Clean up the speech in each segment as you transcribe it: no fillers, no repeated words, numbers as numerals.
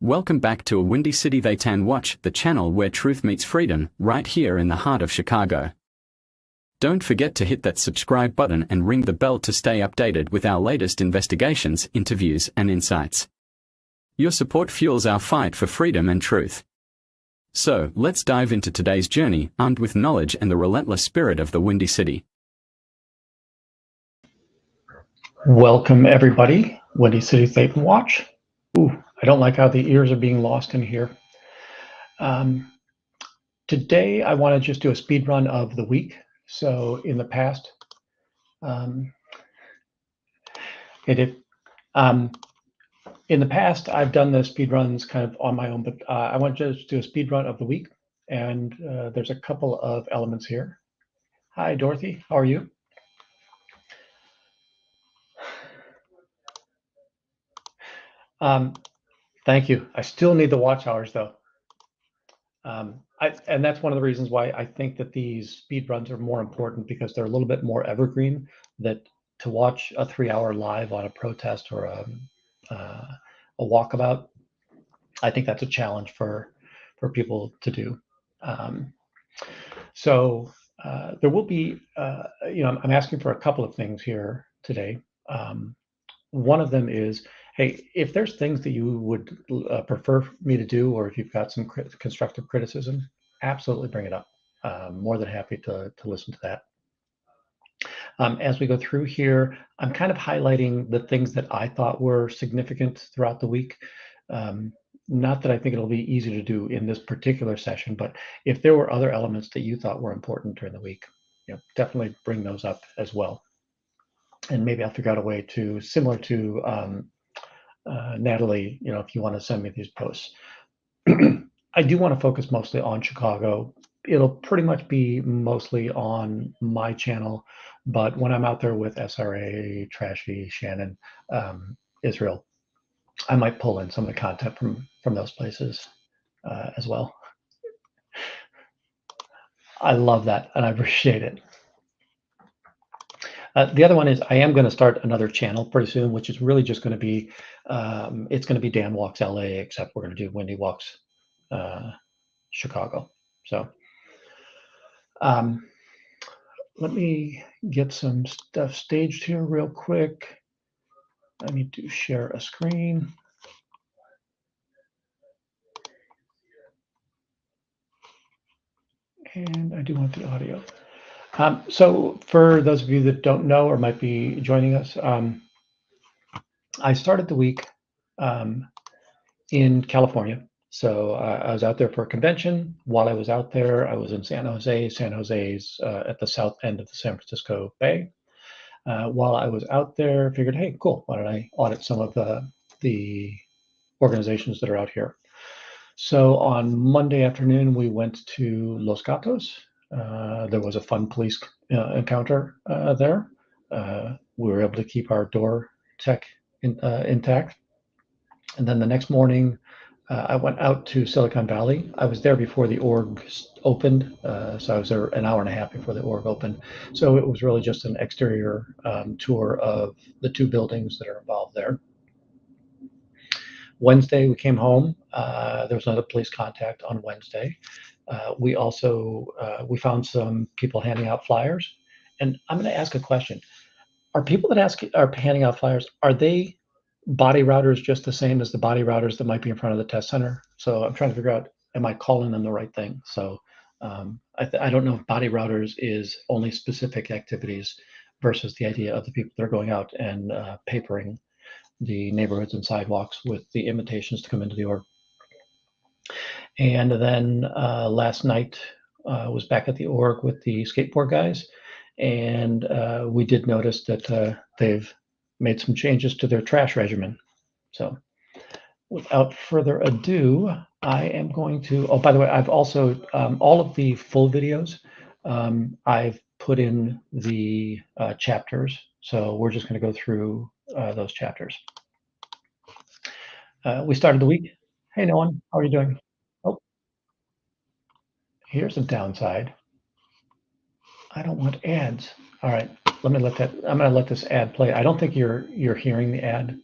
Welcome back to a Windy City They Tan Watch, the channel where truth meets freedom, right here in the heart of Chicago. Don't forget to hit that subscribe button and ring the bell to stay updated with our latest investigations, interviews, and insights. Your support fuels our fight for freedom and truth. So, let's dive into today's journey, armed with knowledge and the relentless spirit of the Windy City. Welcome, everybody. Windy CityThetanWatch. Ooh, I don't like how the ears are being lost in here. Today, I want to just do a speed run of the week. So, in the past, I've done the speed runs kind of on my own, but I want to just do a speed run of the week. And there's a couple of elements here. Hi, Dorothy. How are you? Thank you. I still need the watch hours, though. And that's one of the reasons why I think that these speed runs are more important, because they're a little bit more evergreen. That to watch a 3-hour live on a protest or a walkabout, I think that's a challenge for people to do. So there will be, I'm asking for a couple of things here today. One of them is, hey, if there's things that you would prefer me to do, or if you've got some constructive criticism, absolutely bring it up. More than happy to listen to that. As we go through here, I'm kind of highlighting the things that I thought were significant throughout the week. Not that I think it'll be easy to do in this particular session, but if there were other elements that you thought were important during the week, definitely bring those up as well. And maybe I'll figure out a way to, similar to Natalie, if you want to send me these posts. I do want to focus mostly on Chicago. It'll pretty much be mostly on my channel, but when I'm out there with SRA, Trashy, Shannon, Israel, I might pull in some of the content from those places as well. I love that, and I appreciate it. The other one is I am going to start another channel pretty soon, which is really just going to be, it's going to be Dan Walks LA, except we're going to do Windy Walks Chicago. So let me get some stuff staged here real quick. I need to share a screen. And I do want the audio. So for those of you that don't know or might be joining us, I started the week in California. So I was out there for a convention. While I was out there, I was in San Jose. San Jose's at the south end of the San Francisco Bay. While I was out there, I figured, hey, cool, why don't I audit some of the organizations that are out here? So on Monday afternoon, we went to Los Gatos. There was a fun police encounter there. We were able to keep our door tech intact. And then the next morning, I went out to Silicon Valley. I was there before the org opened, so I was there an hour and a half before the org opened. So it was really just an exterior tour of the two buildings that are involved there. Wednesday, we came home. There was another police contact on Wednesday. We also we found some people handing out flyers. And I'm going to ask a question. Are people that are handing out flyers, are they body routers just the same as the body routers that might be in front of the test center? So I'm trying to figure out, am I calling them the right thing? So I don't know if body routers is only specific activities versus the idea of the people that are going out and papering the neighborhoods and sidewalks with the invitations to come into the org. And then last night was back at the org with the skateboard guys, and we did notice that they've made some changes to their trash regimen. So without further ado, I am going to, oh, by the way, I've also, all of the full videos, I've put in the chapters. So we're just going to go through those chapters. We started the week. Hey, Nolan, how are you doing? Oh, here's a downside. I don't want ads. All right, let me let that, I'm going to let this ad play. I don't think you're hearing the ad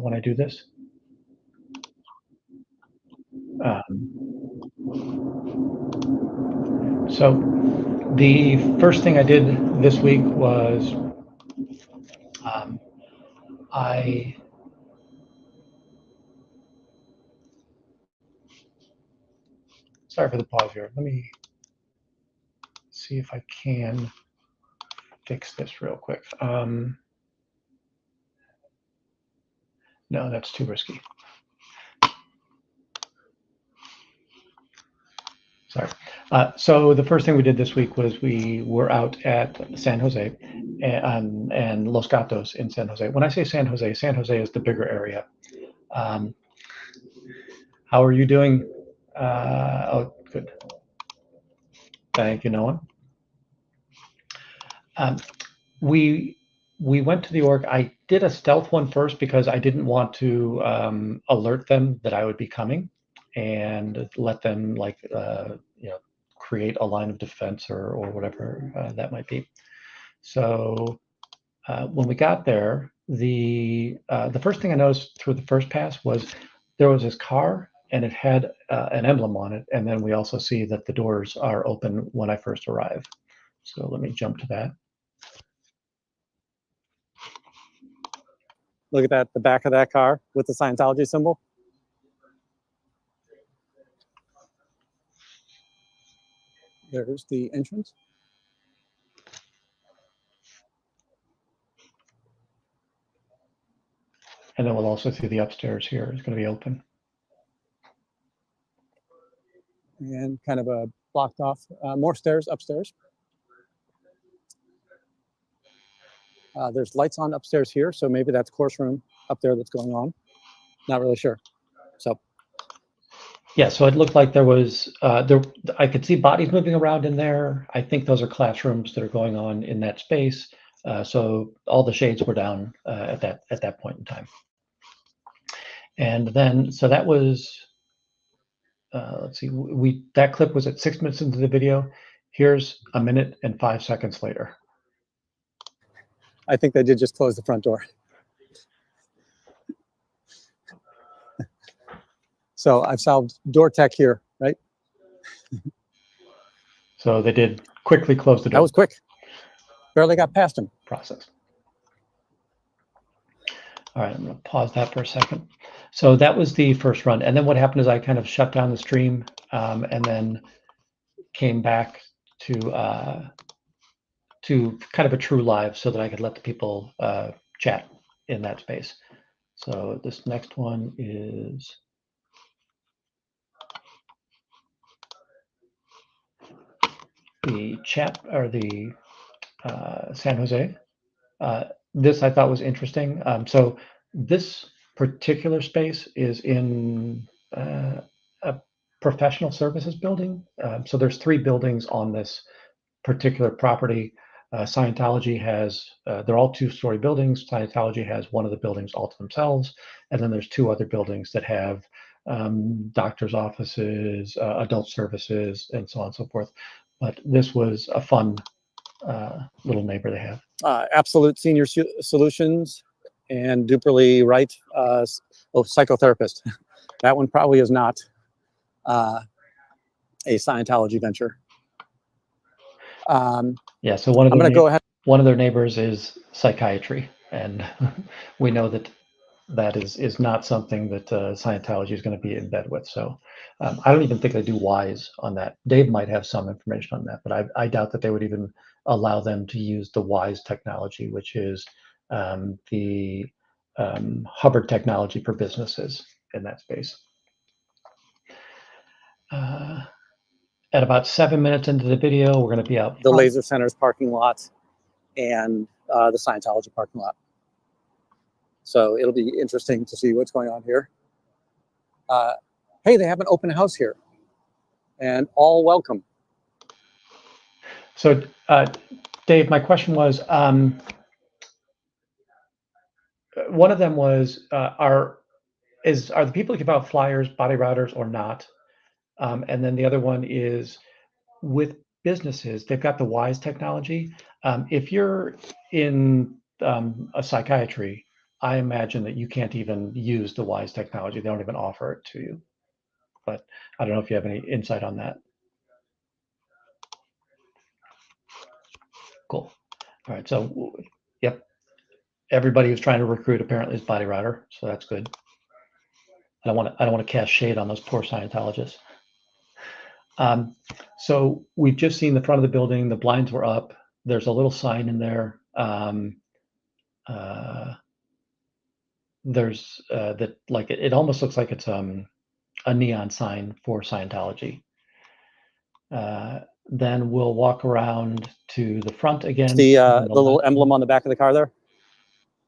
when I do this. So the first thing I did this week was sorry for the pause here. Let me see if I can fix this real quick. No, that's too risky. Sorry. So the first thing we did this week was we were out at San Jose and Los Gatos in San Jose. When I say San Jose is the bigger area. How are you doing? Oh, good. Thank you, Noah. We went to the org. I did a stealth one first because I didn't want to alert them that I would be coming and let them create a line of defense or whatever that might be. So when we got there, the first thing I noticed through the first pass was there was this car and it had an emblem on it, and then we also see that the doors are open when I first arrive. So let me jump to that. Look at that, the back of that car with the Scientology symbol. There's the entrance. And then we'll also see the upstairs here is going to be open. And kind of a blocked off, more stairs upstairs. There's lights on upstairs here, so maybe that's course room up there that's going on. Not really sure. So. Yeah, so it looked like there was, I could see bodies moving around in there. I think those are classrooms that are going on in that space. So all the shades were down at that point in time. And then, so that was, let's see, that clip was at 6 minutes into the video. Here's a minute and 5 seconds later. I think they did just close the front door. So I've solved door tech here, right? So they did quickly close the door. That was quick. Barely got past him. Process. All right, I'm going to pause that for a second. So that was the first run. And then what happened is I kind of shut down the stream and then came back to kind of a true live so that I could let the people chat in that space. So this next one is the chat or the San Jose. This I thought was interesting. So this particular space is in a professional services building. So there's 3 buildings on this particular property. Scientology has, they're all 2-story buildings. Scientology has one of the buildings all to themselves. And then there's 2 other buildings that have doctor's offices, adult services, and so on and so forth. But this was a fun little neighbor they have. Absolute Senior Solutions and Duperly Wright, psychotherapist. That one probably is not a Scientology venture. Yeah, so one of their neighbors is psychiatry, and we know that is not something that Scientology is going to be in bed with. So I don't even think they do WISE on that. Dave might have some information on that, but I doubt that they would even allow them to use the WISE technology, which is the Hubbard technology for businesses in that space. At about 7 minutes into the video, we're going to be out the Laser Center's parking lot and the Scientology parking lot. So it'll be interesting to see what's going on here. Hey, they have an open house here, and all welcome. So, Dave, my question was, one of them was, are the people who give out flyers body routers or not? And then the other one is, with businesses, they've got the WISE technology. If you're in a psychiatry, I imagine that you can't even use the WISE technology. They don't even offer it to you. but I don't know if you have any insight on that. Cool. All right. So, yep. Everybody who's trying to recruit apparently is body router, so that's good. I don't want to cast shade on those poor Scientologists. So we've just seen the front of the building. The blinds were up. There's a little sign in there. There's that, like, it almost looks like it's a neon sign for Scientology. Then we'll walk around to the front again. The little emblem on the back of the car there.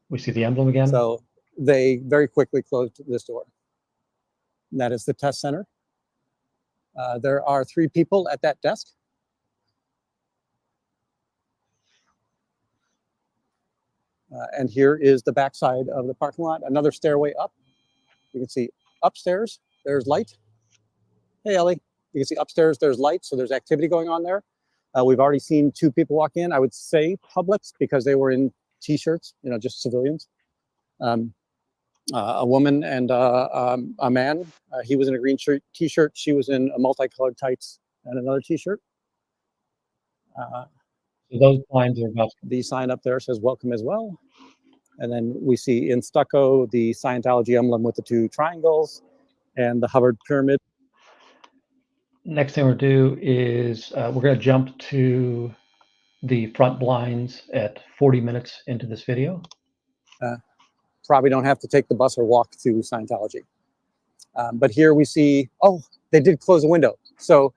We see the emblem again. So they very quickly closed this door. And that is the test center. There are 3 people at that desk. And here is the backside of the parking lot. Another stairway up. You can see upstairs, there's light. Hey, Ellie. You can see upstairs, there's light, so there's activity going on there. We've already seen 2 people walk in. I would say Publix because they were in T-shirts, you know, just civilians. A woman and a man. He was in a green T-shirt. She was in a multicolored tights and another T-shirt. So those blinds are about. The sign up there says welcome as well. And then we see in stucco the Scientology emblem with the 2 triangles and the Hubbard pyramid. Next thing we'll do is we're going to jump to the front blinds at 40 minutes into this video. Probably don't have to take the bus or walk to Scientology. But here we see, oh, they did close a window. So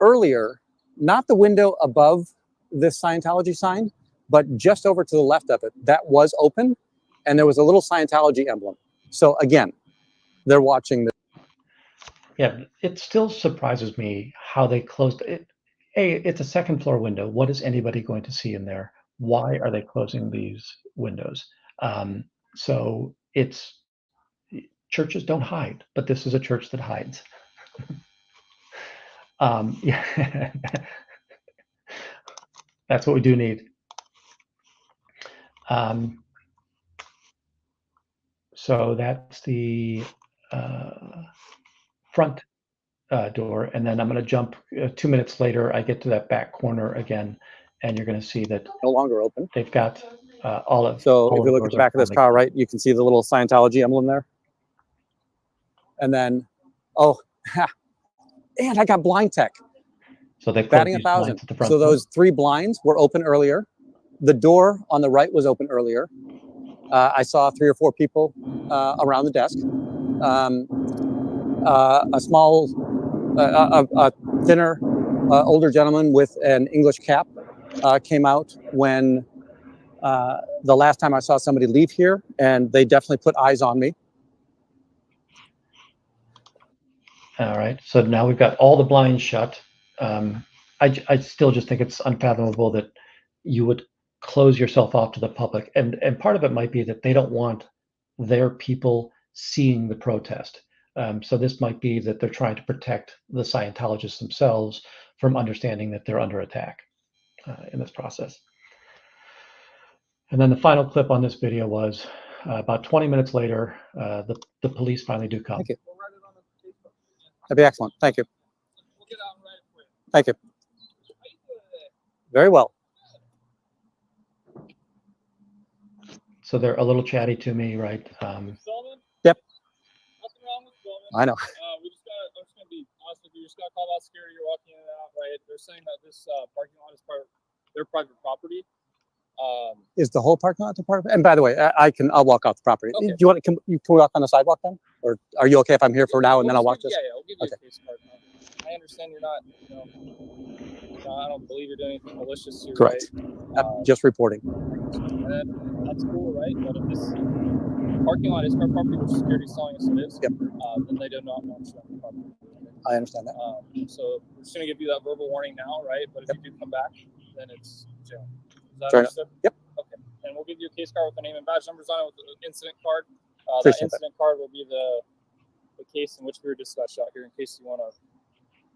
earlier, not the window above this Scientology sign, but just over to the left of it, that was open, and there was a little Scientology emblem. So again, they're watching this. Yeah, it still surprises me how they closed it. It's a second floor window. What is anybody going to see in there? Why are they closing these windows? So it's, churches don't hide, but this is a church that hides. Yeah. That's what we do need. So that's the front door, and then I'm going to jump 2 minutes later. I get to that back corner again, and you're going to see that No longer open. they've got all of. So all if you look at the back of this car, right, you can see the little Scientology emblem there. And then, oh, and I got blind tech. So they batting 1,000. So door. those 3 blinds were open earlier. The door on the right was open earlier. I saw 3 or 4 people around the desk. A small, a thinner, older gentleman with an English cap came out when the last time I saw somebody leave here, and they definitely put eyes on me. All right. So now we've got all the blinds shut. I still just think it's unfathomable that you would close yourself off to the public. And part of it might be that they don't want their people seeing the protest. So this might be that they're trying to protect the Scientologists themselves from understanding that they're under attack in this process. And then the final clip on this video was about 20 minutes later, the police finally do come. Thank you. That'd be excellent. Thank you. Thank you. Very well. So they're a little chatty to me, right? Yep. Nothing wrong with filming. I know. I'm just gonna be honest with you. You just gotta call out security. You're walking in and out, right? They're saying that this parking lot is part of their private property. Is the whole parking lot the part of it? And by the way, I'll walk off the property. Okay. Do you want to, can we walk on the sidewalk then? Or are you okay if I'm here for now and then I'll walk this? Yeah, we'll give you Okay. a case card. I understand you're not, I don't believe you're doing anything malicious here, Correct. right? Just reporting. And that's cool, right? But if this parking lot is our property, which security's telling us it is, Yep. Then they do not want you on the property. I understand that. So we're just gonna give you that verbal warning now, right? But if you do come back, then it's jail. Is that Fair enough. understood? Yep. Okay. And we'll give you a case card with the name and badge numbers on it with the incident card. That Appreciate that. incident card will be the case in which we were dispatched out here in case you want to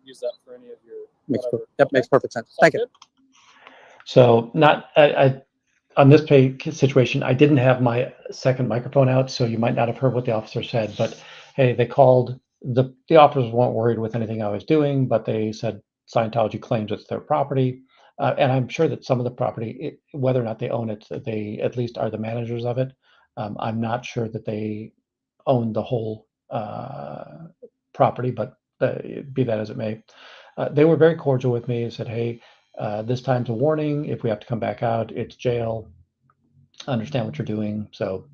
use that for any of your whatever. Makes perfect sense. Thank you. Good? So I on this situation, I didn't have my second microphone out, so you might not have heard what the officer said. But hey, they called the officers weren't worried with anything I was doing, but they said Scientology claims it's their property. And I'm sure that some of the property, whether or not they own it, that they at least are the managers of it. I'm not sure that they own the whole property, but be that as it may. They were very cordial with me. Said, "Hey, this time's a warning. If we have to come back out, it's jail. Understand what you're doing." So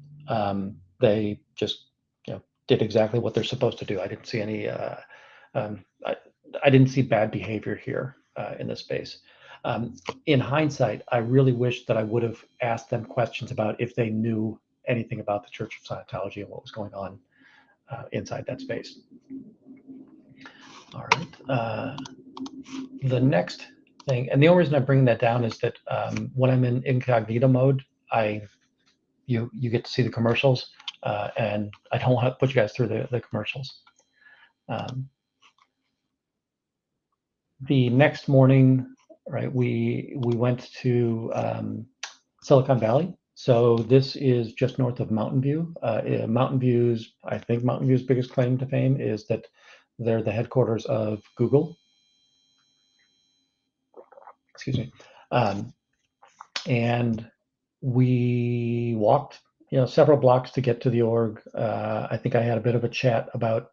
they just, did exactly what they're supposed to do. I didn't see any. Um, I, I didn't see bad behavior here in this space. In hindsight, I really wish that I would have asked them questions about if they knew anything about the Church of Scientology and what was going on inside that space. All right. The next thing, and the only reason I bring that down is that when I'm in incognito mode, you get to see the commercials, and I don't want to put you guys through the commercials. The next morning, right, we went to Silicon Valley. So this is just north of Mountain View. I think Mountain View's biggest claim to fame is that they're the headquarters of Google. Excuse me. And we walked, several blocks to get to the org. I think I had a bit of a chat about.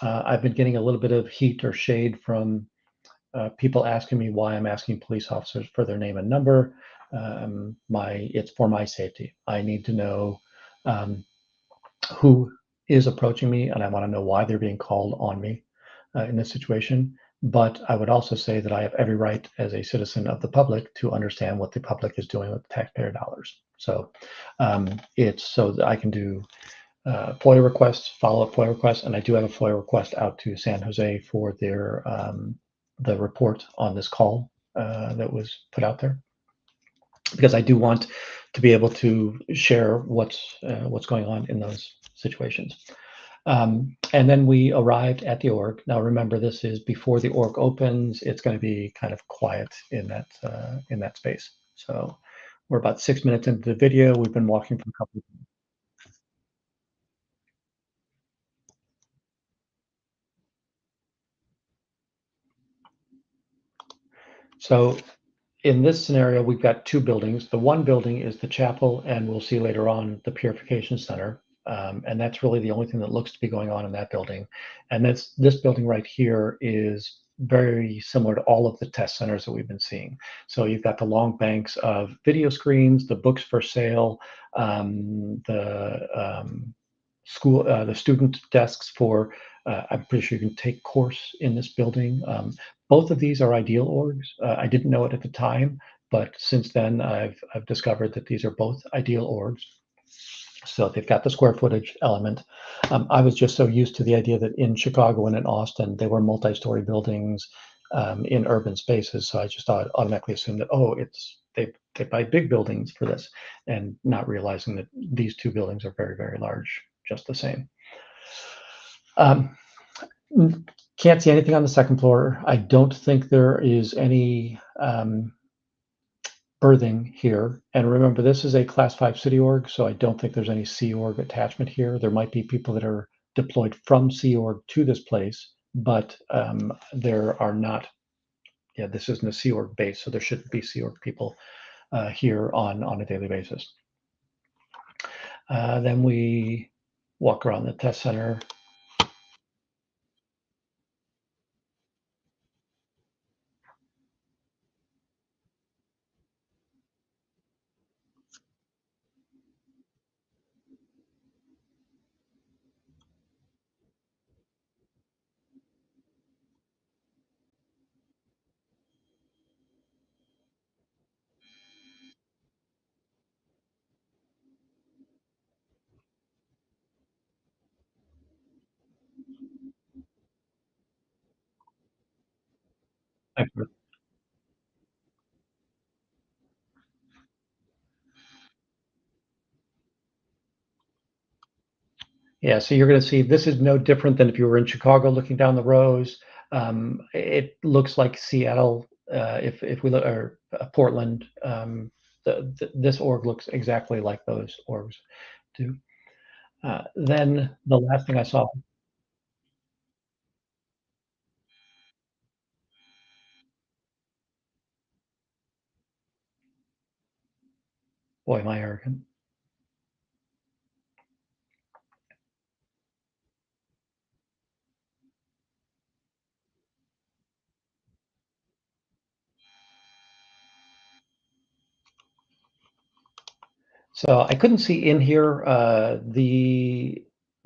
I've been getting a little bit of heat or shade from people asking me why I'm asking police officers for their name and number. It's for my safety. I need to know who is approaching me, and I want to know why they're being called on me in this situation. But I would also say that I have every right as a citizen of the public to understand what the public is doing with taxpayer dollars. So it's so that I can do FOIA requests, follow-up FOIA requests, and I do have a FOIA request out to San Jose for their the report on this call that was put out there, because I do want to be able to share what's going on in those situations. And then we arrived at the org. Now, remember, this is before the org opens. It's going to be kind of quiet in that space. So we're about 6 minutes into the video. We've been walking for a couple of minutes. So in this scenario, we've got two buildings. The one building is the chapel, and we'll see later on the purification center. And that's really the only thing that looks to be going on in that building. And this building right here is very similar to all of the test centers that we've been seeing. So you've got the long banks of video screens, the books for sale, the student desks for. I'm pretty sure you can take course in this building. Both of these are ideal orgs. I didn't know it at the time, but since then I've discovered that these are both ideal orgs. So they've got the square footage element. I was just so used to the idea that in Chicago and in Austin, they were multi-story buildings in urban spaces. So I just automatically assumed that, they buy big buildings for this, and not realizing that these two buildings are very, very large, just the same. Can't see anything on the second floor. I don't think there is any berthing here. And remember, this is a class 5 city org, so I don't think there's any Sea Org attachment here. There might be people that are deployed from Sea Org to this place, but there are not. Yeah, this isn't a Sea Org base, so there shouldn't be Sea Org people here on a daily basis. Then we walk around the test center. Yeah, so you're going to see this is no different than if you were in Chicago looking down the rows. It looks like Seattle, if we look, or Portland. This org looks exactly like those orgs do. Then the last thing I saw. Boy, am I arrogant. So I couldn't see in here.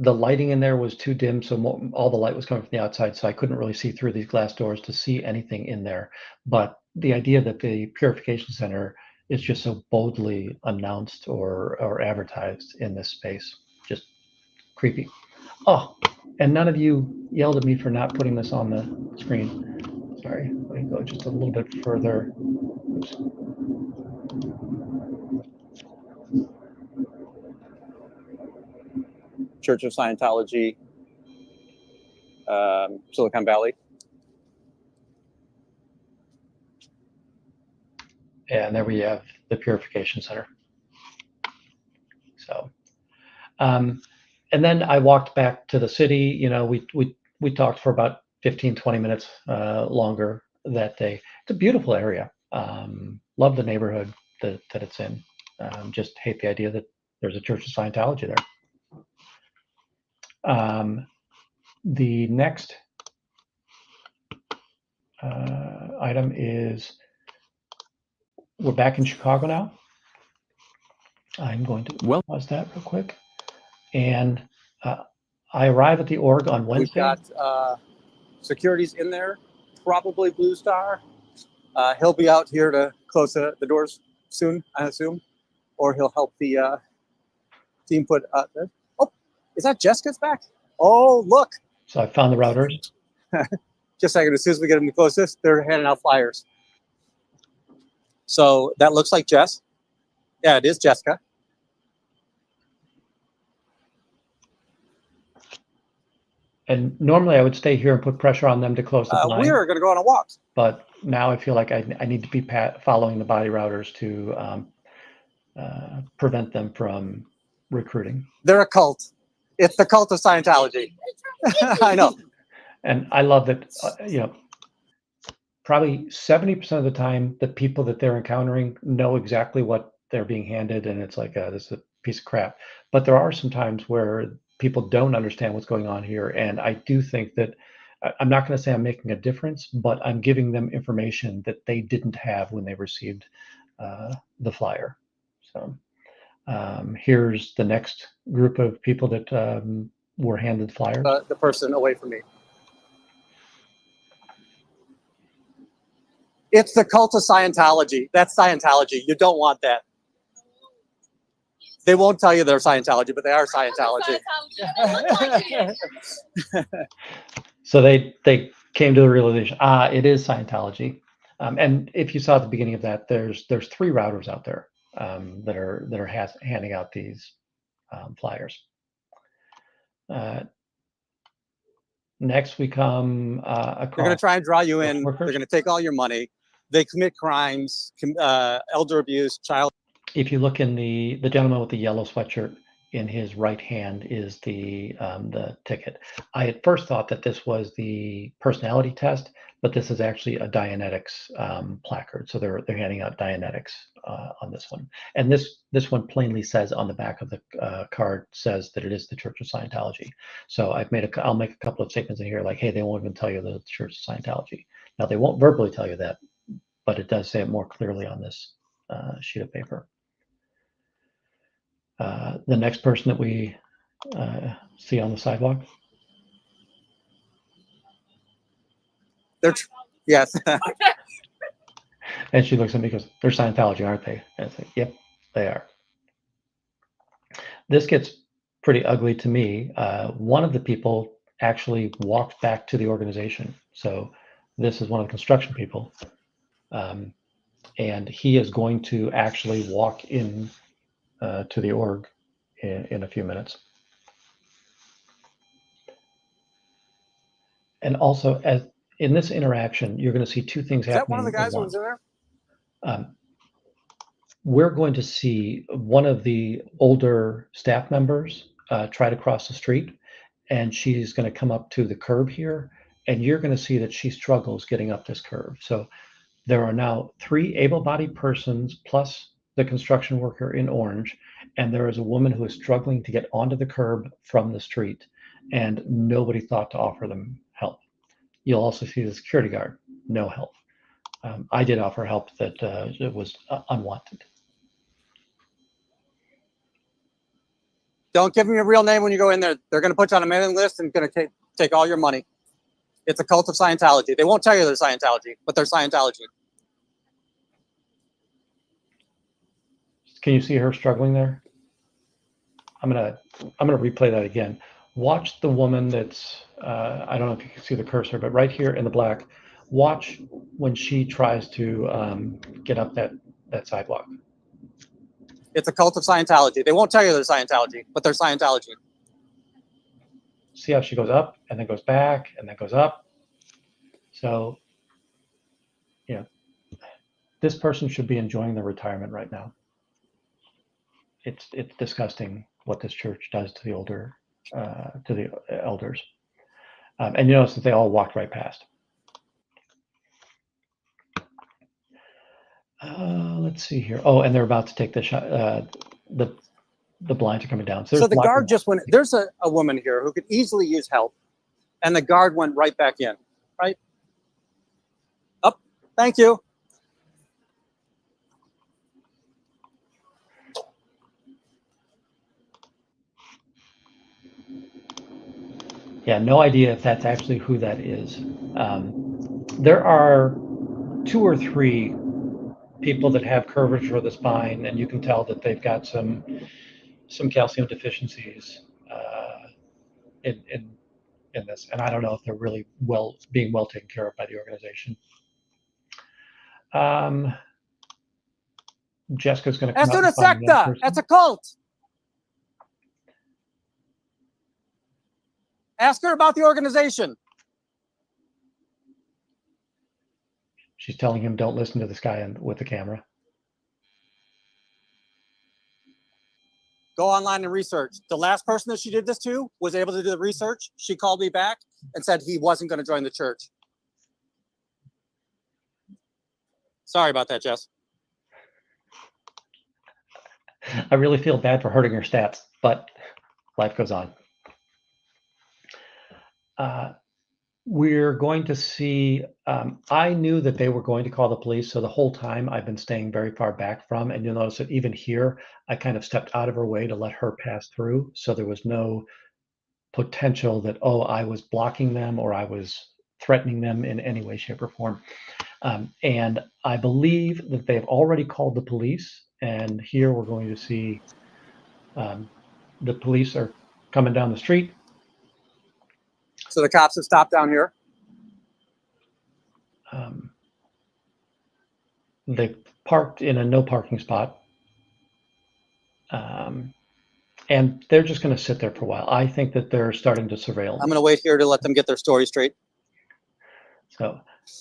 The lighting in there was too dim, so all the light was coming from the outside, so I couldn't really see through these glass doors to see anything in there. But the idea that the purification center is just so boldly announced or advertised in this space, just creepy. Oh, and none of you yelled at me for not putting this on the screen. Sorry, let me go just a little bit further. Oops. Church of Scientology, Silicon Valley. And there we have the purification center. So, and then I walked back to the city. You know, we talked for about 15, 20 minutes longer that day. It's a beautiful area. Love the neighborhood that it's in. Just hate the idea that there's a Church of Scientology there. The next item is, we're back in Chicago now. I'm going to pause that real quick. And I arrive at the org on Wednesday. We've got securities in there, probably Blue Star. He'll be out here to close the doors soon, I assume, or he'll help the team put. Oh, is that Jessica's back? Oh, look! So I found the routers. Just a second. As soon as we get them to close this, they're handing out flyers. So that looks like Jess. Yeah, it is Jessica. And normally I would stay here and put pressure on them to close the blind. We are going to go on a walk. But now I feel like I need to be following the body routers to prevent them from recruiting. They're a cult. It's the cult of Scientology. I know. And I love that, you know, probably 70% of the time, the people that they're encountering know exactly what they're being handed, and it's like, this is a piece of crap. But there are some times where people don't understand what's going on here, and I do think that, I'm not going to say I'm making a difference, but I'm giving them information that they didn't have when they received the flyer. So here's the next group of people that were handed flyers. The person away from me. It's the cult of Scientology. That's Scientology. You don't want that. They won't tell you they're Scientology, but they are Scientology. So they came to the realization, it is Scientology. And if you saw at the beginning of that, there's 3 routers out there that are handing out these flyers. Next, we come across. They're going to try and draw you in. Workers. They're going to take all your money. They commit crimes, elder abuse, child. If you look in the gentleman with the yellow sweatshirt, in his right hand is the ticket. I at first thought that this was the personality test, but this is actually a Dianetics placard. So they're handing out Dianetics on this one. And this one plainly says on the back of the card says that it is the Church of Scientology. So I'll make a couple of statements in here like, hey, they won't even tell you the Church of Scientology. Now they won't verbally tell you that, but it does say it more clearly on this sheet of paper. The next person that we see on the sidewalk. Yes. And she looks at me and goes, they're Scientology, aren't they? And it's like, yep, they are. This gets pretty ugly to me. One of the people actually walked back to the organization. So this is one of the construction people. And he is going to actually walk in to the org in a few minutes. And also, in this interaction, you're going to see 2 things happening. Is that one of the guys who was in there? We're going to see one of the older staff members try to cross the street, and she's going to come up to the curb here, and you're going to see that she struggles getting up this curb. So there are now 3 able-bodied persons plus the construction worker in orange, and there is a woman who is struggling to get onto the curb from the street, and nobody thought to offer them help. You'll also see the security guard, no help. I did offer help that it was unwanted. Don't give them your real name when you go in there. They're going to put you on a mailing list and going to take all your money. It's a cult of Scientology. They won't tell you they're Scientology, but they're Scientology. Can you see her struggling there? I'm gonna replay that again. Watch the woman that's I don't know if you can see the cursor, but right here in the black. Watch when she tries to get up that sidewalk. It's a cult of Scientology. They won't tell you they're Scientology, but they're Scientology. See how she goes up and then goes back and then goes up. So, you know, this person should be enjoying their retirement right now. It's disgusting what this church does to the elders. And you notice that they all walked right past. Let's see here. Oh, and they're about to take the shot. The blinds are coming down. So the guard just went. There's a woman here who could easily use help, and the guard went right back in. Right? Up. Thank you. Yeah, no idea if that's actually who that is. There are 2 or 3 people that have curvature of the spine, and you can tell that they've got some calcium deficiencies in this. And I don't know if they're really being well taken care of by the organization. Jessica's going to come out and find another person. That's a cult. Ask her about the organization. She's telling him, don't listen to this guy with the camera. Go online and research. The last person that she did this to was able to do the research. She called me back and said he wasn't going to join the church. Sorry about that, Jess. I really feel bad for hurting her stats, but life goes on. We're going to see, I knew that they were going to call the police, so the whole time I've been staying very far back from, and you'll notice that even here, I kind of stepped out of her way to let her pass through, so there was no potential that, oh, I was blocking them or I was threatening them in any way, shape, or form. And I believe that they've already called the police, and here we're going to see the police are coming down the street. So the cops have stopped down here. They parked in a no parking spot. And they're just going to sit there for a while. I think that they're starting to surveil. I'm going to wait here to let them get their story straight. So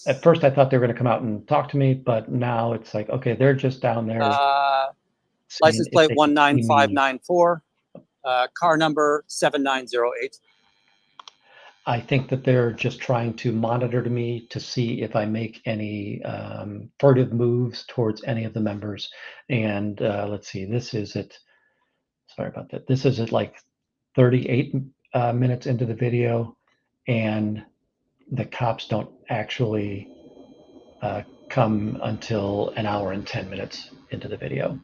at first I thought they were going to come out and talk to me, but now it's like, okay, they're just down there. License plate 19594, car number 7908. I think that they're just trying to monitor me to see if I make any furtive moves towards any of the members. And let's see, this is at, sorry about that. This is at like 38 minutes into the video, and the cops don't actually come until an hour and 10 minutes into the video.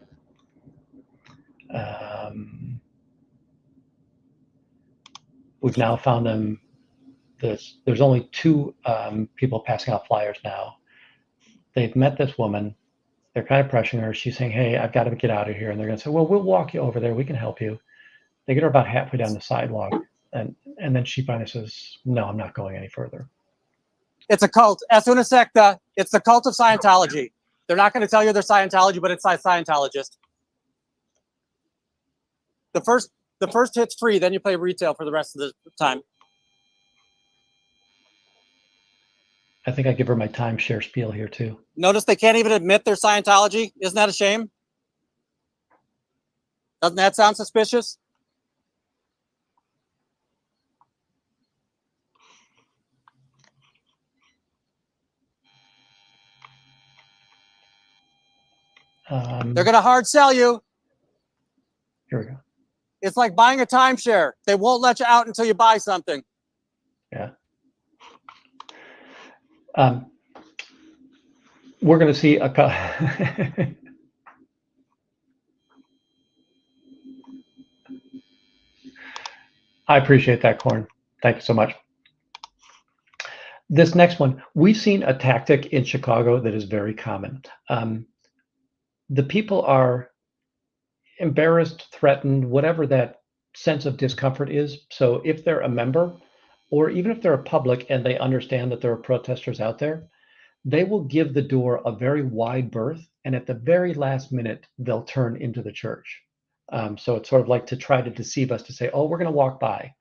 We've now found them. There's only 2 people passing out flyers now. They've met this woman. They're kind of pressuring her. She's saying, hey, I've got to get out of here. And they're going to say, well, we'll walk you over there. We can help you. They get her about halfway down the sidewalk. And then she finally says, no, I'm not going any further. It's a cult. Es una secta. It's the cult of Scientology. They're not going to tell you they're Scientology, but it's a Scientologist. The first hit's free, then you play retail for the rest of the time. I think I give her my timeshare spiel here too. Notice they can't even admit their Scientology. Isn't that a shame? Doesn't that sound suspicious? They're going to hard sell you. Here we go. It's like buying a timeshare. They won't let you out until you buy something. Yeah. We're going to see a I appreciate that, Corn. Thank you so much. This next one, we've seen a tactic in Chicago that is very common. The people are embarrassed, threatened, whatever that sense of discomfort is. So if they're a member, or even if they're a public and they understand that there are protesters out there, they will give the door a very wide berth, and at the very last minute, they'll turn into the church. So it's sort of like to try to deceive us to say, oh, we're going to walk by.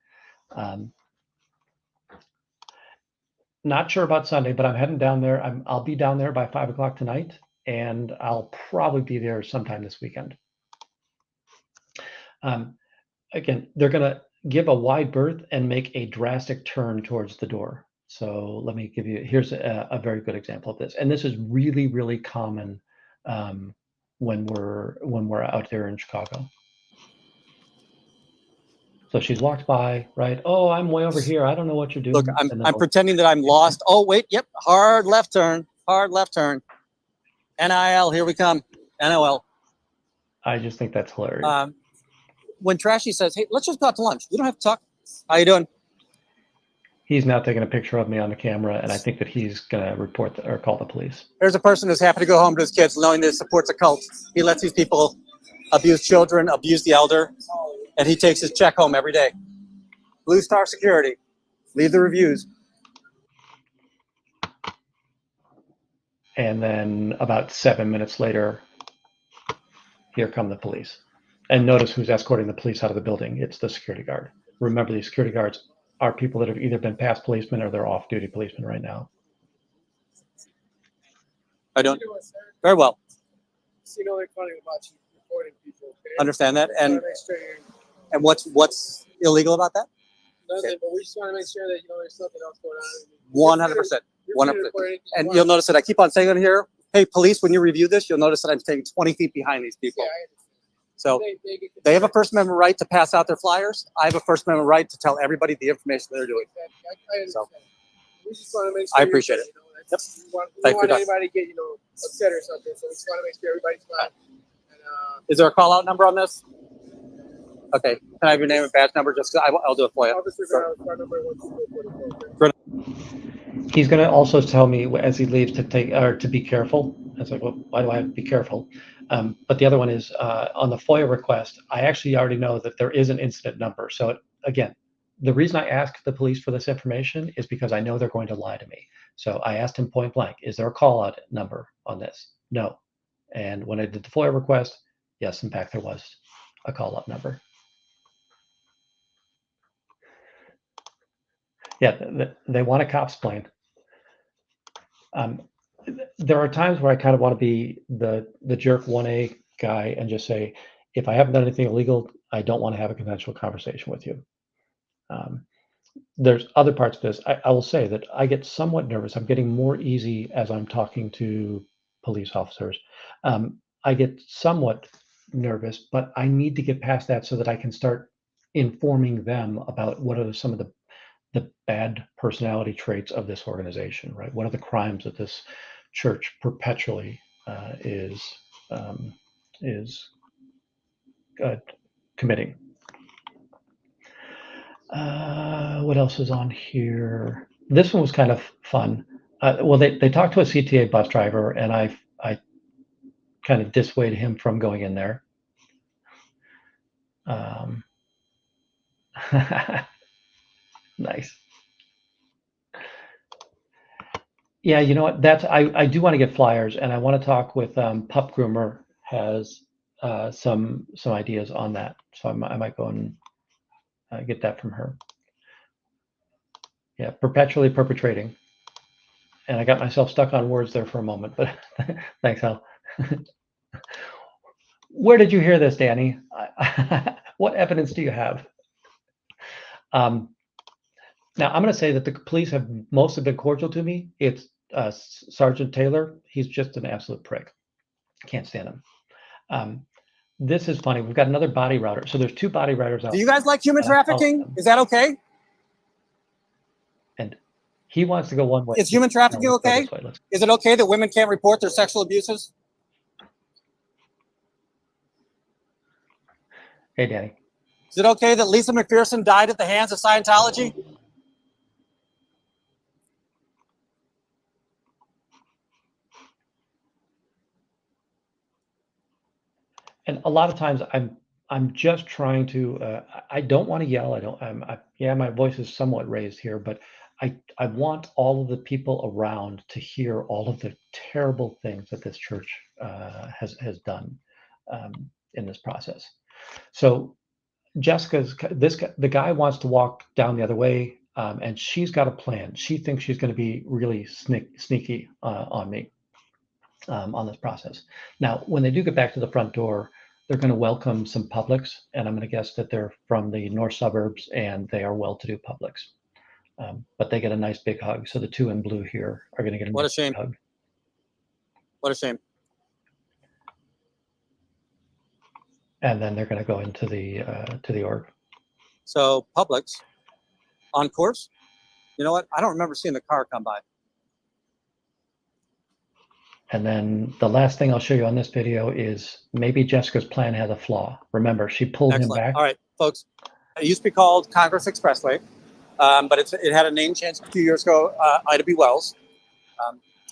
Not sure about Sunday, but I'm heading down there. I'll be down there by 5 o'clock tonight, and I'll probably be there sometime this weekend. Again, they're going to give a wide berth and make a drastic turn towards the door. So let me give you, here's a very good example of this. And this is really, really common when we're out there in Chicago. So she's walked by, right? Oh, I'm way over here. I don't know what you're doing. Look, I'm pretending that I'm lost. Oh, wait. Yep. Hard left turn. Hard left turn. NIL. Here we come. NOL. I just think that's hilarious. When Trashy says, hey, let's just go out to lunch. We don't have to talk. How you doing? He's now taking a picture of me on the camera, and I think that he's going to report or call the police. There's a person who's happy to go home to his kids knowing that he supports a cult. He lets these people abuse children, abuse the elder, and he takes his check home every day. Blue Star Security. Leave the reviews. And then about 7 minutes later, here come the police. And notice who's escorting the police out of the building. It's the security guard. Remember, these security guards are people that have either been past policemen or they're off-duty policemen right now. I don't. Very well. You know, they're funny about you reporting people. Okay? Understand that. And what's illegal about that? Nothing, but we just want to make sure that you know there's something else going on. 100%. 100%. And you'll notice that I keep on saying on here, hey, police, when you review this, you'll notice that I'm staying 20 feet behind these people. Yeah, so they have a First Amendment right to pass out their flyers. I have a First Amendment right to tell everybody the information they're doing. I so we just want to make sure I appreciate it. You know, we don't want anybody to get upset or something. So we just want to make sure everybody's fine. And, is there a call out number on this? Okay. Can I have your name and badge number? Just I'll do it for you. He's going to also tell me as he leaves to take or to be careful. I was like, well, why do I have to be careful? But the other one is on the FOIA request. I actually already know that there is an incident number. So again, the reason I ask the police for this information is because I know they're going to lie to me. So I asked him point blank, is there a call out number on this? No. And when I did the FOIA request, yes, in fact, there was a call out number. Yeah, they want a cop's plane. There are times where I kind of want to be the jerk 1A guy and just say, if I haven't done anything illegal, I don't want to have a consensual conversation with you. There's other parts of this. I will say that I get somewhat nervous. I'm getting more easy as I'm talking to police officers. I get somewhat nervous, but I need to get past that so that I can start informing them about what are some of the bad personality traits of this organization, right? What are the crimes that this church perpetually is committing? What else is on here? This one was kind of fun. Well, they talked to a CTA bus driver, and I kind of dissuaded him from going in there. Nice. Yeah, you know what? I do want to get flyers, and I want to talk with Pup Groomer has some ideas on that, so I might go and get that from her. Yeah, perpetually perpetrating, and I got myself stuck on words there for a moment, but thanks, Hal. Where did you hear this, Danny? What evidence do you have? Now, I'm going to say that the police have mostly been cordial to me. It's Sergeant Taylor. He's just an absolute prick. Can't stand him. This is funny. We've got another body router. So there's two body routers out. Do you guys like human trafficking? Is that okay? And he wants to go one way. Is human trafficking No, okay? Is it okay that women can't report their sexual abuses? Hey, Danny. Is it okay that Lisa McPherson died at the hands of Scientology? And a lot of times I'm just trying to, I don't want to yell. Yeah, my voice is somewhat raised here, but I want all of the people around to hear all of the terrible things that this church has done in this process. So the guy wants to walk down the other way, and she's got a plan. She thinks she's going to be really sneaky on me. On this process. Now, when they do get back to the front door, they're going to welcome some publics, and I'm going to guess that they're from the north suburbs and they are well-to-do publics. But they get a nice big hug. So the two in blue here are going to get a nice big hug. What a shame. And then they're going to go into the org. So Publix on course. You know what? I don't remember seeing the car come by. And then the last thing I'll show you on this video is maybe Jessica's plan has a flaw. Remember, she pulled him back. All right, folks. It used to be called Congress Expressway, but it had a name change a few years ago. Ida B. Wells.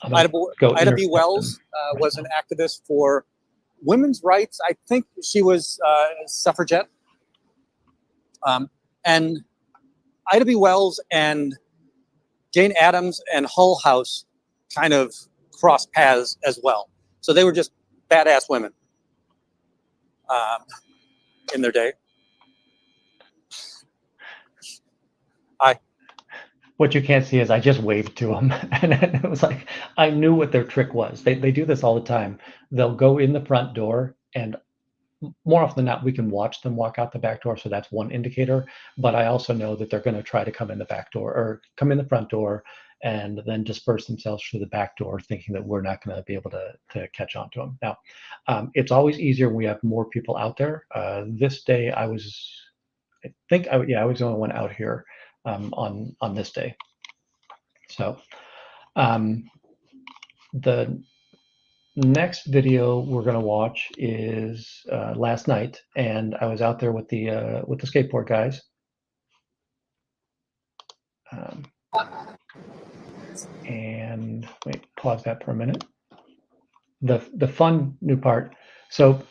Ida B. Wells was an activist for women's rights. I think she was a suffragette. And Ida B. Wells and Jane Addams and Hull House kind of crossed paths as well. So they were just badass women in their day. What you can't see is I just waved to them, and it was like I knew what their trick was. They do this all the time. They'll go in the front door, and more often than not, we can watch them walk out the back door. So that's one indicator. But I also know that they're going to try to come in the back door or come in the front door and then disperse themselves through the back door, thinking that we're not going to be able to catch on to them. Now, it's always easier when we have more people out there. This day, I was the only one out here on this day. So the next video we're going to watch is last night, and I was out there with the skateboard guys. And wait, pause that for a minute. The fun new part. So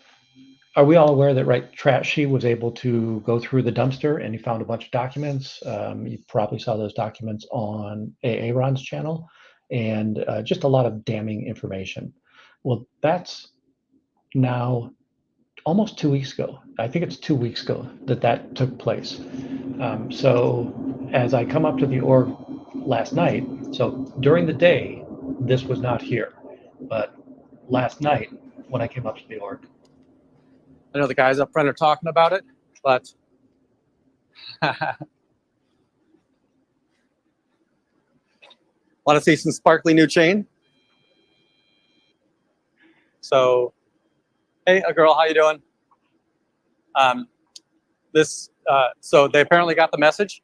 are we all aware that, right, Trashy was able to go through the dumpster and he found a bunch of documents? You probably saw those documents on Aaron's channel, and just a lot of damning information. Well, that's now almost 2 weeks ago. I think it's 2 weeks ago that took place. So as I come up to the org last night, so during the day, this was not here. But last night, when I came up to the org, I know the guys up front are talking about it, but want to see some sparkly new chain? So, hey, a girl, how you doing? So they apparently got the message.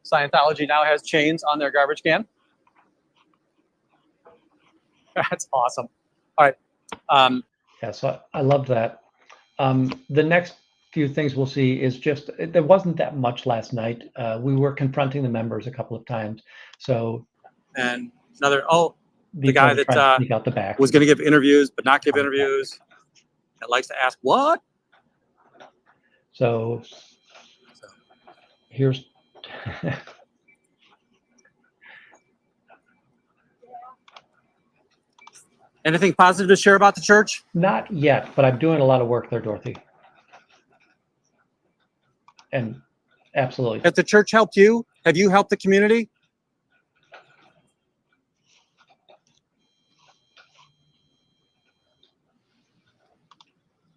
Scientology now has chains on their garbage can. That's awesome. All right. Yeah, so I love that. The next few things we'll see is just, there wasn't that much last night. We were confronting the members a couple of times. So, and another, the guy that sneak out the back was going to give interviews but not give interviews, that likes to ask what. So here's anything positive to share about the church? Not yet, but I'm doing a lot of work there, Dorothy. And absolutely. Has the church helped you? Have you helped the community?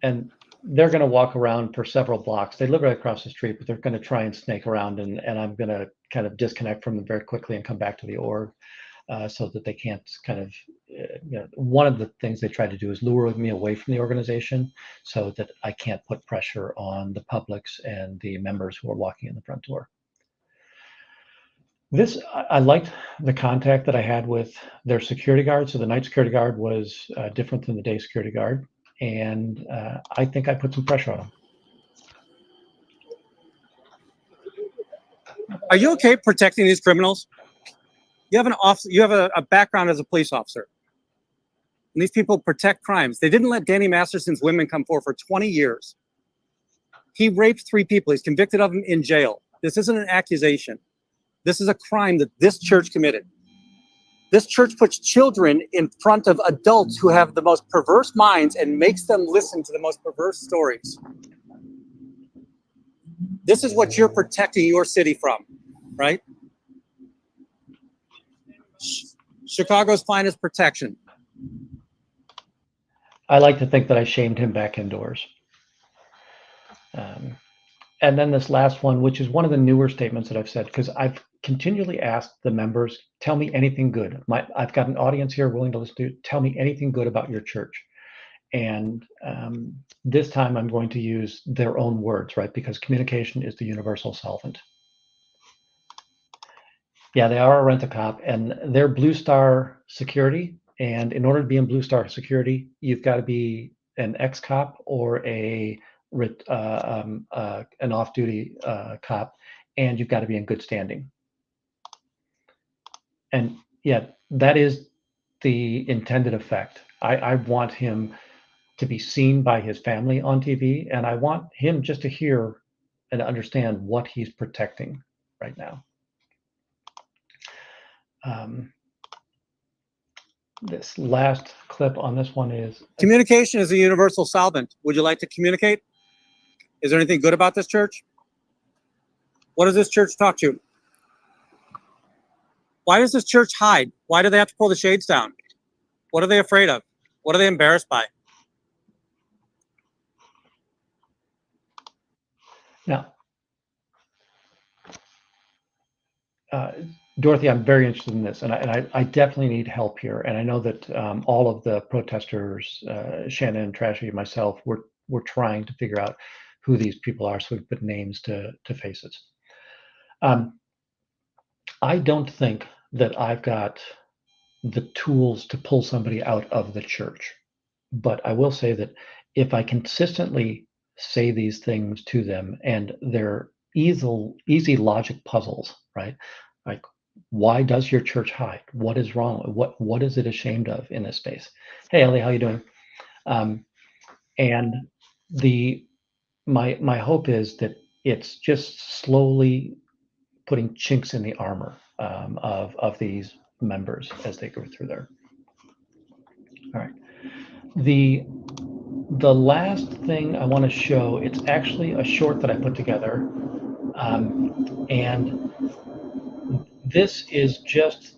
And they're going to walk around for several blocks. They live right across the street, but they're going to try and snake around, and I'm going to kind of disconnect from them very quickly and come back to the org. so that they can't kind of, one of the things they try to do is lure me away from the organization so that I can't put pressure on the publics and the members who are walking in the front door. I liked the contact that I had with their security guard. So the night security guard was different than the day security guard. And I think I put some pressure on him. Are you okay protecting these criminals? You have you have a background as a police officer. And these people protect crimes. They didn't let Danny Masterson's women come forward for 20 years. He raped 3 people. He's convicted of them in jail. This isn't an accusation. This is a crime that this church committed. This church puts children in front of adults who have the most perverse minds and makes them listen to the most perverse stories. This is what you're protecting your city from, right? Chicago's finest protection. I like to think that I shamed him back indoors. And then this last one, which is one of the newer statements that I've said, because I've continually asked the members, tell me anything good. I've got an audience here willing to listen to, tell me anything good about your church. And this time I'm going to use their own words, right? Because communication is the universal solvent. Yeah, they are a rent-a-cop, and they're Blue Star Security. And in order to be in Blue Star Security, you've got to be an ex-cop or an off-duty cop, and you've got to be in good standing. And yeah, that is the intended effect. I want him to be seen by his family on TV, and I want him just to hear and understand what he's protecting right now. This last clip on this one is... Communication is a universal solvent. Would you like to communicate? Is there anything good about this church? What does this church talk to? Why does this church hide? Why do they have to pull the shades down? What are they afraid of? What are they embarrassed by? Now, Dorothy, I'm very interested in this, and I definitely need help here. And I know that all of the protesters, Shannon, Trashy, myself, we're trying to figure out who these people are, so we put names to faces. I don't think that I've got the tools to pull somebody out of the church, but I will say that if I consistently say these things to them, and they're easy logic puzzles, right? Like, why does your church hide? What is wrong? What is it ashamed of in this space? Hey, Ellie, how you doing? And my hope is that it's just slowly putting chinks in the armor of these members as they go through there. All right. The last thing I want to show, it's actually a short that I put together, and this is just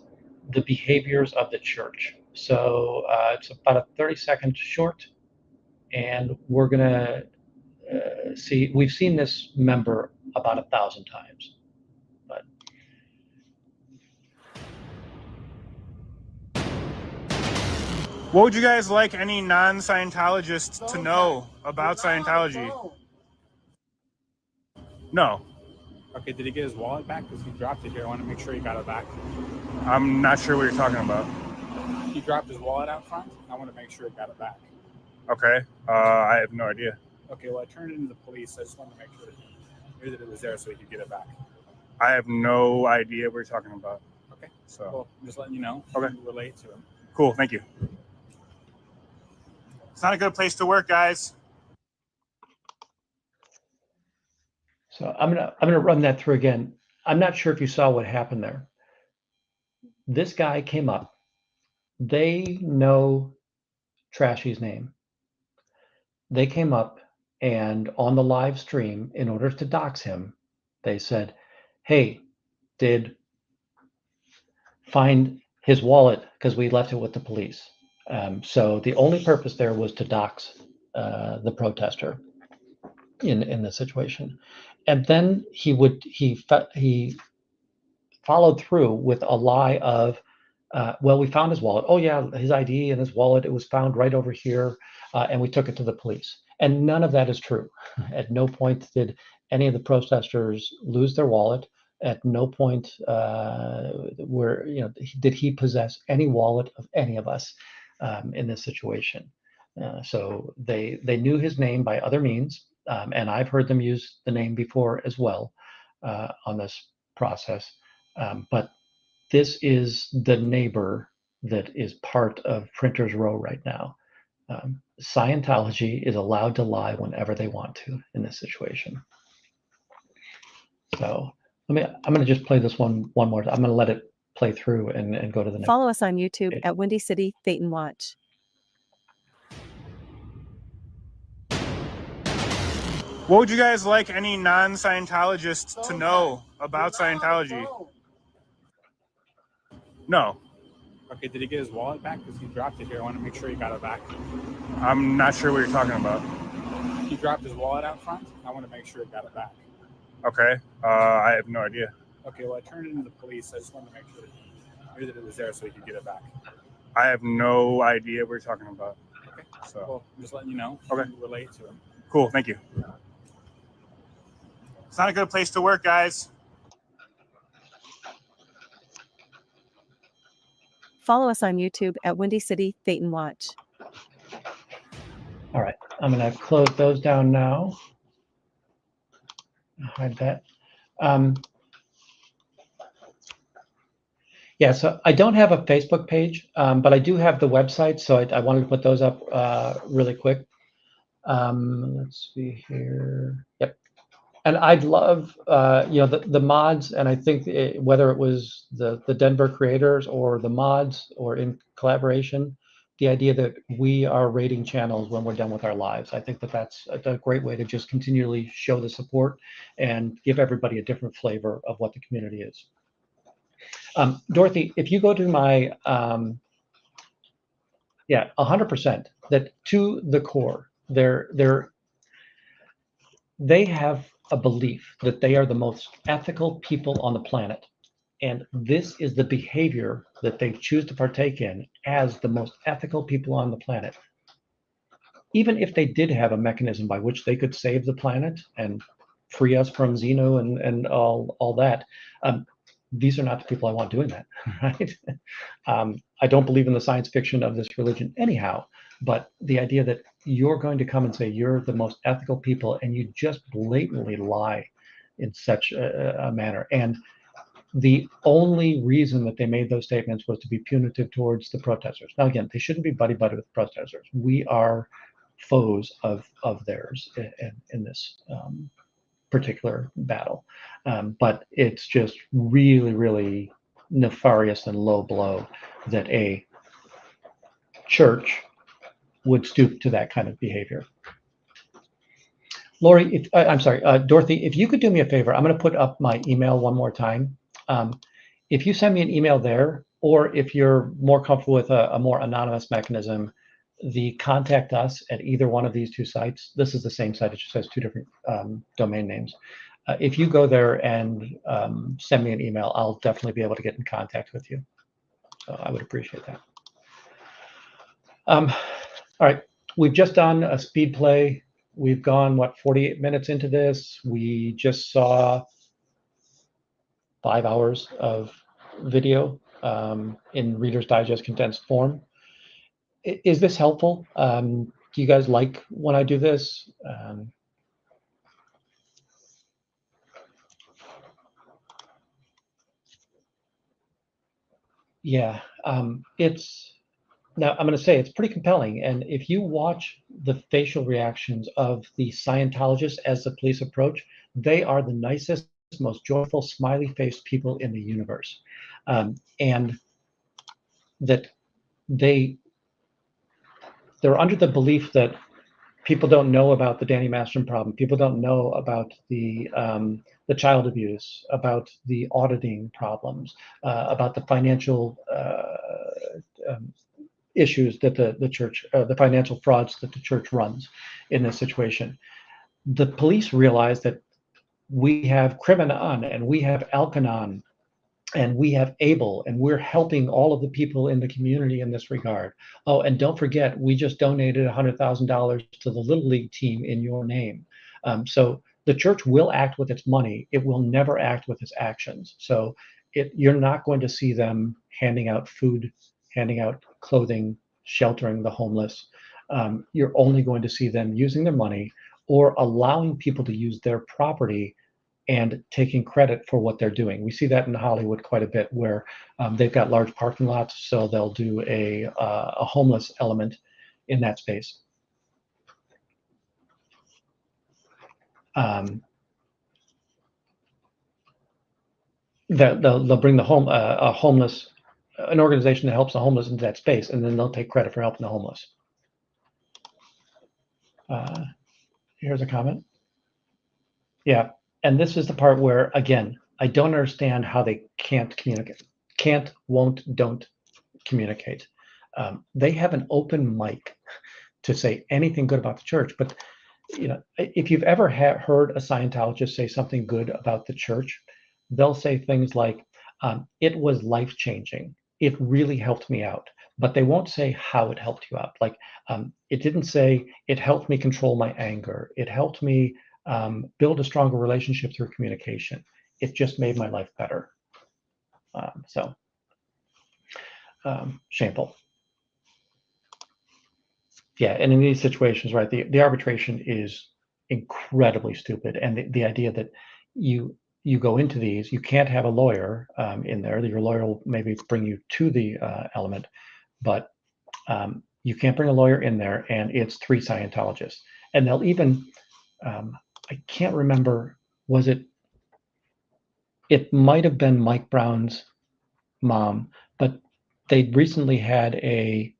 the behaviors of the church. So it's about a 30-second short, and we're gonna see. We've seen this member about 1,000 times, but. What would you guys like any non-Scientologists to know about Scientology? No. Okay, did he get his wallet back? Because he dropped it here. I want to make sure he got it back. I'm not sure what you're talking about. He dropped his wallet out front. I want to make sure he got it back. Okay. I have no idea. Okay, well, I turned it into the police. I just wanted to make sure that it was there so he could get it back. I have no idea what you're talking about. Okay. So. Well, I'm just letting you know. Okay. You relate to him. Cool. Thank you. It's not a good place to work, guys. So I'm gonna run that through again. I'm not sure if you saw what happened there. This guy came up. They know Trashy's name. They came up, and on the live stream, in order to dox him, they said, "Hey, find his wallet because we left it with the police." So the only purpose there was to dox the protester in the situation. And then he followed through with a lie of Well, we found his wallet. Oh yeah, his ID and his wallet, it was found right over here, and we took it to the police. And none of that is true. At no point did any of the protesters lose their wallet. At no point did he possess any wallet of any of us in this situation. So they knew his name by other means, and I've heard them use the name before as well on this process. But this is the neighbor that is part of Printers Row right now. Scientology is allowed to lie whenever they want to in this situation. So I'm going to just play this one more. I'm going to let it play through and go to the next. Follow us on YouTube at WindyCityThetanWatch. What would you guys like any non-Scientologists to know about Scientology? No. Okay, did he get his wallet back? Because he dropped it here. I want to make sure he got it back. I'm not sure what you're talking about. He dropped his wallet out front. I want to make sure he got it back. Okay. I have no idea. Okay, well, I turned it into the police. I just wanted to make sure that he knew that it was there so he could get it back. I have no idea what you're talking about. Okay. So. Well, I'm just letting you know. Okay. Relate to him. Cool. Thank you. It's not a good place to work, guys. Follow us on YouTube at WindyCityThetanWatch. All right, I'm going to close those down now. Hide that. Yeah, so I don't have a Facebook page, but I do have the website, so I wanted to put those up really quick. Let's see here. Yep. And I'd love, the mods, and I think whether it was the Denver creators or the mods or in collaboration, the idea that we are rating channels when we're done with our lives. I think that that's a great way to just continually show the support and give everybody a different flavor of what the community is. Dorothy, if you go to my, 100%, that to the core, they have a belief that they are the most ethical people on the planet. And this is the behavior that they choose to partake in as the most ethical people on the planet. Even if they did have a mechanism by which they could save the planet and free us from Xeno and all that, these are not the people I want doing that, right? I don't believe in the science fiction of this religion anyhow, but the idea that you're going to come and say you're the most ethical people and you just blatantly lie in such a manner. And the only reason that they made those statements was to be punitive towards the protesters. Now, again, they shouldn't be buddy-buddy with protesters. We are foes of theirs in this particular battle. But it's just really, really nefarious and low blow that a church would stoop to that kind of behavior. Lori, Dorothy, if you could do me a favor, I'm going to put up my email one more time. If you send me an email there, or if you're more comfortable with a more anonymous mechanism, the contact us at either one of these two sites. This is the same site, it just has two different domain names. If you go there and send me an email, I'll definitely be able to get in contact with you. So I would appreciate that. All right, we've just done a speed play. We've gone, 48 minutes into this. We just saw 5 hours of video in Reader's Digest condensed form. Is this helpful? Do you guys like when I do this? Yeah, now I'm going to say it's pretty compelling. And if you watch the facial reactions of the Scientologists as the police approach, they are the nicest, most joyful, smiley-faced people in the universe. And that they're under the belief that people don't know about the Danny Masterson problem. People don't know about the child abuse, about the auditing problems, about the financial issues that the church, the financial frauds that the church runs in this situation. The police realize that we have Crimenon and we have Alkanon and we have able, and we're helping all of the people in the community in this regard. Oh, and don't forget, we just donated $100,000 to the Little League team in your name. So the church will act with its money. It will never act with its actions. So you're not going to see them handing out food, handing out clothing, sheltering the homeless. You're only going to see them using their money or allowing people to use their property and taking credit for what they're doing. We see that in Hollywood quite a bit, where they've got large parking lots, so they'll do a homeless element in that space. They'll bring the an organization that helps the homeless into that space, and then they'll take credit for helping the homeless. Here's a comment. Yeah, and this is the part where, again, I don't understand how they can't communicate. Can't, won't, don't communicate. They have an open mic to say anything good about the church, but if you've ever heard a Scientologist say something good about the church, they'll say things like, it was life-changing. It really helped me out. But they won't say how it helped you out. Like, it didn't say, it helped me control my anger. It helped me build a stronger relationship through communication. It just made my life better. Shameful. Yeah, and in these situations, right, the arbitration is incredibly stupid. And the idea that you go into these, you can't have a lawyer in there. Your lawyer will maybe bring you to the element, but you can't bring a lawyer in there, and it's 3 Scientologists. And they'll even, I can't remember, it might have been Mike Brown's mom, but they recently had an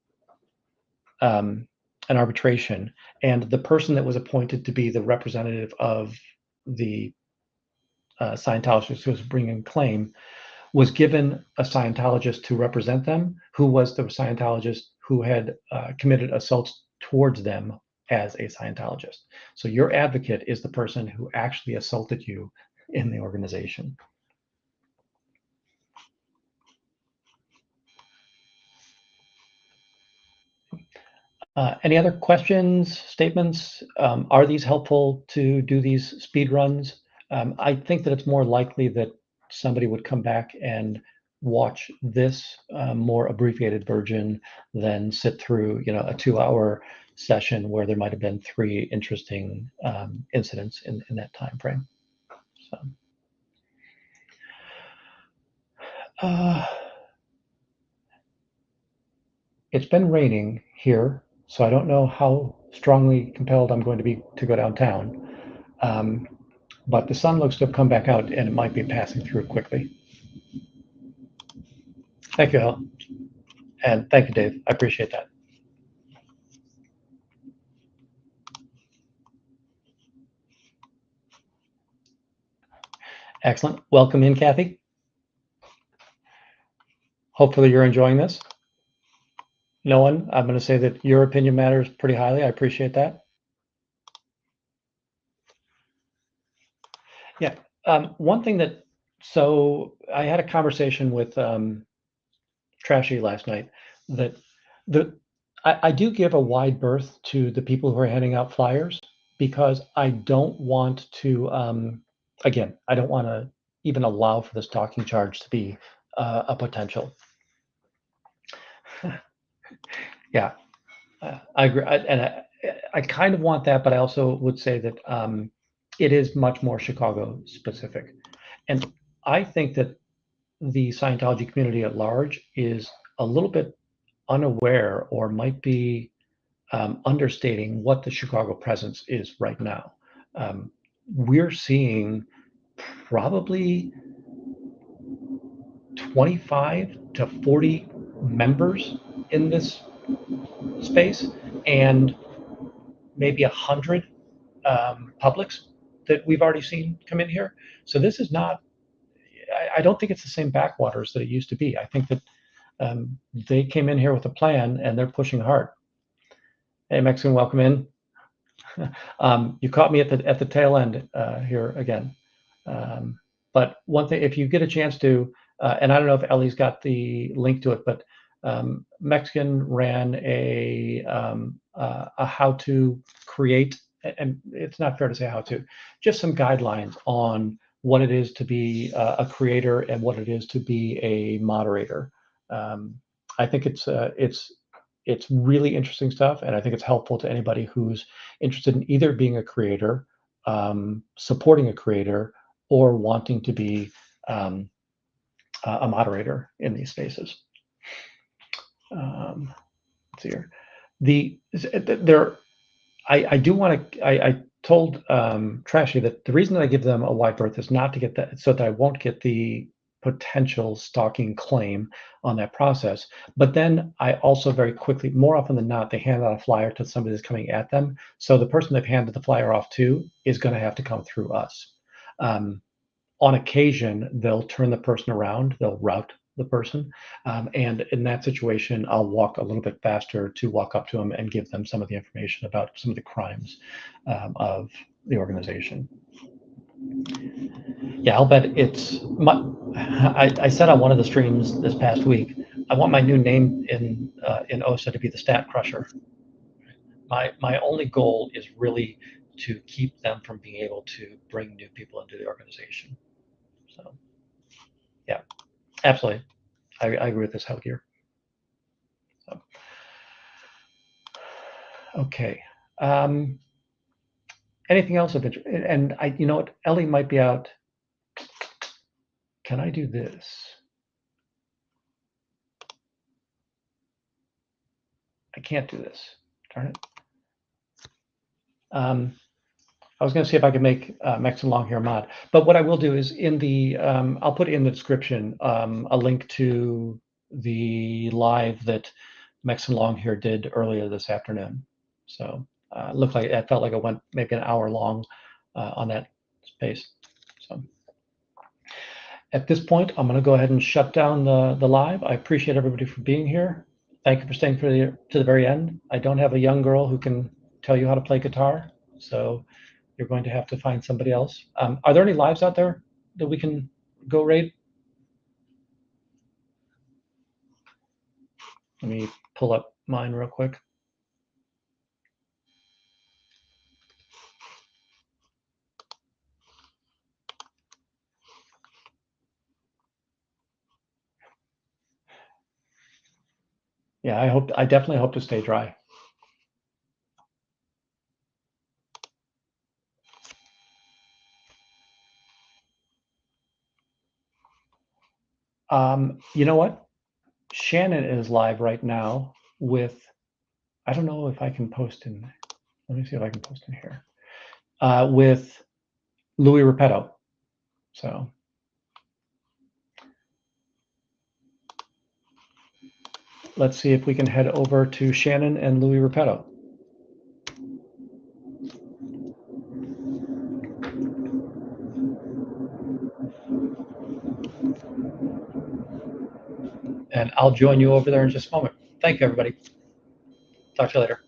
arbitration, and the person that was appointed to be the representative of the Scientologist who was bringing claim was given a Scientologist to represent them, who was the Scientologist who had committed assaults towards them as a Scientologist. So your advocate is the person who actually assaulted you in the organization. Any other questions, statements? Are these helpful to do these speed runs? I think that it's more likely that somebody would come back and watch this more abbreviated version than sit through, a 2-hour session where there might have been 3 interesting incidents in that time frame. So, it's been raining here, so I don't know how strongly compelled I'm going to be to go downtown. But the sun looks to have come back out, and it might be passing through quickly. Thank you, Al. And thank you, Dave. I appreciate that. Excellent. Welcome in, Kathy. Hopefully you're enjoying this. No one, I'm going to say that your opinion matters pretty highly. I appreciate that. Yeah. One thing so I had a conversation with Trashy last night that I do give a wide berth to the people who are handing out flyers, because I don't want to, again, I don't want to even allow for this stalking charge to be a potential. Yeah, I agree. I kind of want that, but I also would say that it is much more Chicago specific. And I think that the Scientology community at large is a little bit unaware, or might be understating what the Chicago presence is right now. We're seeing probably 25 to 40 members in this space, and maybe 100 publics that we've already seen come in here. So this is not, I don't think it's the same backwaters that it used to be. I think that they came in here with a plan, and they're pushing hard. Hey, Mexican, welcome in. You caught me at the tail end here again. But one thing, if you get a chance to, and I don't know if Ellie's got the link to it, but Mexican ran a how to create, and it's not fair to say how to, just some guidelines on what it is to be a creator and what it is to be a moderator. I think it's really interesting stuff, and I think it's helpful to anybody who's interested in either being a creator, supporting a creator, or wanting to be a moderator in these spaces. Let's see here. I do want to. I told Trashy that the reason that I give them a wide berth is not to get that, so that I won't get the potential stalking claim on that process. But then I also very quickly, more often than not, they hand out a flyer to somebody that's coming at them. So the person they've handed the flyer off to is going to have to come through us. On occasion, they'll turn the person around, they'll route the person. And in that situation, I'll walk a little bit faster to walk up to them and give them some of the information about some of the crimes of the organization. Yeah, I'll bet it's I said on one of the streams this past week, I want my new name in OSA to be the Stat Crusher. My only goal is really to keep them from being able to bring new people into the organization. So, yeah, absolutely. I agree with this Hellgear. So, okay. Anything else of interest? And you know what? Ellie might be out. Can I do this? I can't do this. Darn it. I was going to see if I could make Mexican Longhair mod, but what I will do is in the I'll put in the description a link to the live that Mexican Longhair did earlier this afternoon. So looked like it felt like it went maybe an hour long on that space. So at this point, I'm going to go ahead and shut down the live. I appreciate everybody for being here. Thank you for staying to the very end. I don't have a young girl who can tell you how to play guitar, so you're going to have to find somebody else. Are there any lives out there that we can go raid? Let me pull up mine real quick. Yeah, I definitely hope to stay dry. You know what? Shannon is live right now with, I don't know if I can post in, let me see if I can post in here, with Louis Repetto. So let's see if we can head over to Shannon and Louis Repetto. And I'll join you over there in just a moment. Thank you, everybody. Talk to you later.